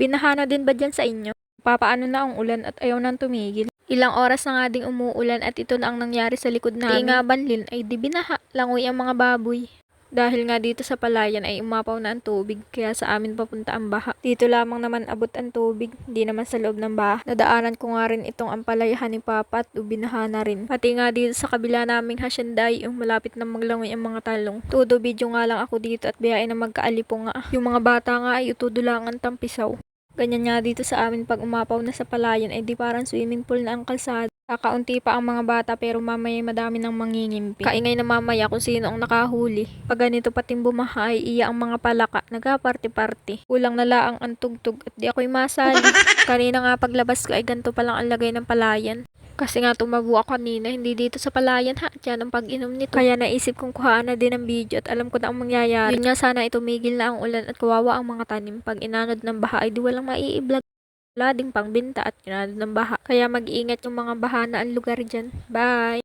Binaha na din ba dyan sa inyo? Papaano na ang ulan at ayaw nang tumigil. Ilang oras na nga ding umuulan at ito na ang nangyari sa likod namin. Di nga banlin ay di binaha. Langoy ang mga baboy. Dahil nga dito sa palayan ay umapaw na ang tubig, kaya sa amin papunta ang baha. Dito lamang naman abot ang tubig, di naman sa loob ng baha. Nadaanan ko nga rin itong ampalayahan ni Papa at binaha na rin. Pati nga dito sa kabila naming hasyenda yung malapit na maglangoy ang mga talong. Todo video nga lang ako dito at biyain na magkaalipo nga. Yung mga bata nga ay utudulangan tampisaw. Ganyan nga dito sa amin pag umapaw na sa palayan ay di parang swimming pool na ang kalsada. Kakaunti pa ang mga bata pero mamaya madami nang mangingimpi. Kaingay na mamaya kung sino ang nakahuli. Pag ganito pating bumaha ay iya ang mga palaka. Nagaparte-parte. Kulang na laang ang tugtog at di ako'y masali. Kanina nga paglabas ko ay ganito palang ang lagay ng palayan. Kasi nga tumago ako kanina, hindi dito sa palayan ha, dyan ang pag-inom nito. Kaya naisip kong kuhaan na din ang video at alam ko na ang mangyayari. Yun nga sana itumigil na ang ulan at kawawa ang mga tanim. Pag inanod ng baha ay di walang maiiblog. Wala ding pangbinta at kinanod ng baha. Kaya mag-iingat yung mga baha na ang lugar dyan. Bye!